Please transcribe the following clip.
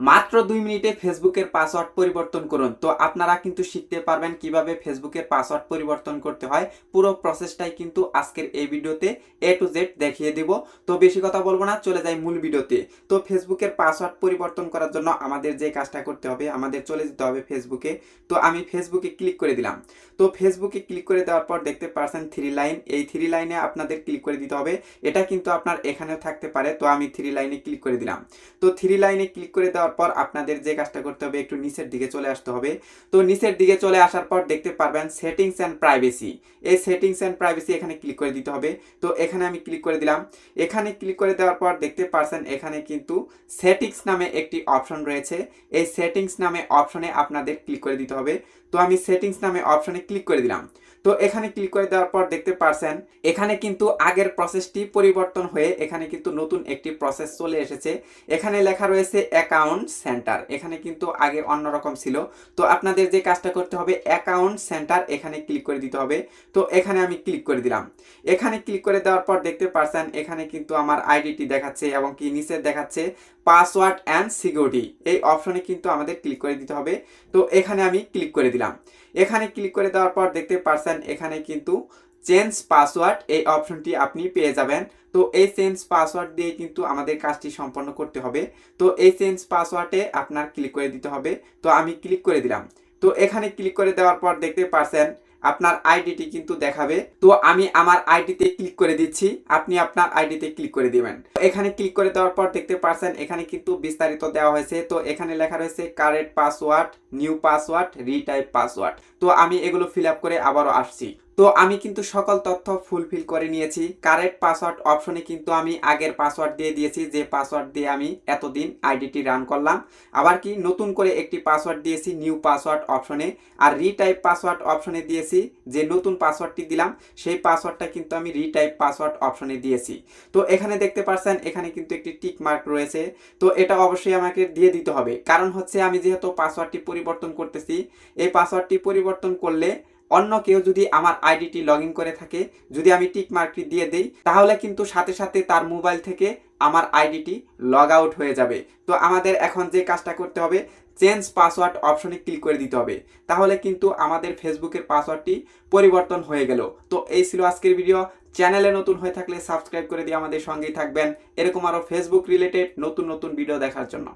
মাত্র 2 মিনিটে ফেসবুকের পাসওয়ার্ড পরিবর্তন করুন। তো আপনারা কিন্তু শিখতে পারবেন কিভাবে ফেসবুকের পাসওয়ার্ড পরিবর্তন করতে হয়। পুরো প্রসেসটাই কিন্তু আজকের এই ভিডিওতে A to Z দেখিয়ে দিব। তো বেশি কথা বলবো না, চলে যাই মূল ভিডিওতে। তো ফেসবুকের পাসওয়ার্ড পরিবর্তন করার জন্য আমাদের যে কাজটা করতে হবে, আমাদের চলে যেতে হবে ফেসবুকে। তো আমি ফেসবুকে ক্লিক করে দিলাম। তো ফেসবুকে ক্লিক করে দেওয়ার পর দেখতে পারছেন 3 লাইন, এই 3 লাইনে আপনাদের ক্লিক করে দিতে হবে। এটা কিন্তু আপনার এখানেও থাকতে পারে। তো আমি 3 লাইনে ক্লিক করে দিলাম। তো 3 লাইনে ক্লিক করে দেওয়ার পর আপনাদের যে কাজটা করতে হবে, একটু নিচের দিকে চলে আসতে হবে। তো নিচের দিকে চলে আসার পর দেখতে পারবেন সেটিংস অ্যান্ড প্রাইভেসি। এই সেটিংস অ্যান্ড প্রাইভেসি এখানে ক্লিক করে দিতে হবে। তো এখানে আমি ক্লিক করে দিলাম। এখানে ক্লিক করে দেওয়ার পর দেখতে পারছেন এখানে কিন্তু সেটিংস নামে একটি অপশন রয়েছে। এই সেটিংস নামে অপশনে আপনাদের ক্লিক করে দিতে হবে। তো আমি সেটিংস নামে অপশনে ক্লিক করে দিলাম। তো এখানে ক্লিক করে দেওয়ার পর দেখতে পারছেন এখানে কিন্তু আগের প্রসেসটি পরিবর্তন হয়ে এখানে কিন্তু নতুন একটি প্রসেস চলে এসেছে। এখানে লেখা রয়েছে অ্যাকাউন্ট সেন্টার। এখানে কিন্তু আগে অন্যরকম ছিল। তো আপনাদের যে কাজটা করতে হবে, অ্যাকাউন্ট সেন্টার এখানে ক্লিক করে দিতে হবে। তো এখানে আমি ক্লিক করে দিলাম। এখানে ক্লিক করে দেওয়ার পর দেখতে পারছেন এখানে কিন্তু আমার আইডিটি দেখাচ্ছে এবং কি নিচে দেখাচ্ছে পাসওয়ার্ড অ্যান্ড সিকিউরিটি। এই অপশনে কিন্তু আমাদের ক্লিক করে দিতে হবে। তো এখানে আমি ক্লিক করে দিলাম। এখানে ক্লিক করে দেওয়ার পর দেখতে পারছেন এখানে কিন্তু চেঞ্জ পাসওয়ার্ড এই অপশনটি আপনি পেয়ে যাবেন। তো এই চেঞ্জ পাসওয়ার্ড দিয়ে কিন্তু আমাদের কাজটি সম্পন্ন করতে হবে। তো এই চেঞ্জ পাসওয়ার্ডে আপনার ক্লিক করে দিতে হবে। তো আমি ক্লিক করে দিলাম। তো এখানে ক্লিক করে দেওয়ার পর দেখতে পারছেন আপনার আইডিটি কিন্তু দেখাবে। তো আমি আমার আইডিতে ক্লিক করে দিচ্ছি, আপনি আপনার আইডিতে ক্লিক করে দিবেন। এখানে ক্লিক করে দেওয়ার পর দেখতে পারছেন এখানে কিন্তু বিস্তারিত দেওয়া হয়েছে। তো এখানে লেখা রয়েছে current password, new password, retype password. তো আমি এগুলো ফিল আপ করে আবারও আসছি। তো আমি কিন্তু সকল তথ্য ফুলফিল করে নিয়েছি। কারেন্ট পাসওয়ার্ড অপশনে কিন্তু আমি আগের পাসওয়ার্ড দিয়ে দিয়েছি, যে পাসওয়ার্ড দিয়ে আমি এতদিন আইডিটি রান করলাম। আবার কি নতুন করে একটি পাসওয়ার্ড দিয়েছি নিউ পাসওয়ার্ড অপশনে। আর রিটাইপ পাসওয়ার্ড অপশনে দিয়েছি, যে নতুন পাসওয়ার্ডটি দিলাম সেই পাসওয়ার্ডটা কিন্তু আমি রিটাইপ পাসওয়ার্ড অপশনে দিয়েছি। তো এখানে দেখতে পাচ্ছেন এখানে কিন্তু একটি টিক মার্ক রয়েছে। তো এটা অবশ্যই আমাকে দিয়ে দিতে হবে, কারণ হচ্ছে আমি যেহেতু পাসওয়ার্ডটি পরিবর্তন করতেছি। এই পাসওয়ার্ডটি পরিবর্তন করলে অন্য কেউ যদি আমার আইডিটি লগ ইন করে থাকে, যদি আমি টিক মার্কটি দিয়ে দেই, তাহলে কিন্তু সাথে সাথে তার মোবাইল থেকে আমার আইডিটি লগ আউট হয়ে যাবে। তো আমাদের এখন যে কাজটা করতে হবে, চেঞ্জ পাসওয়ার্ড অপশনে ক্লিক করে দিতে হবে। তাহলে কিন্তু আমাদের ফেসবুকের পাসওয়ার্ডটি পরিবর্তন হয়ে গেল। তো এই ছিল আজকের ভিডিও। চ্যানেলে নতুন হয়ে থাকলে সাবস্ক্রাইব করে দিয়ে আমাদের সঙ্গেই থাকবেন, এরকম আরও ফেসবুক রিলেটেড নতুন নতুন ভিডিও দেখার জন্য।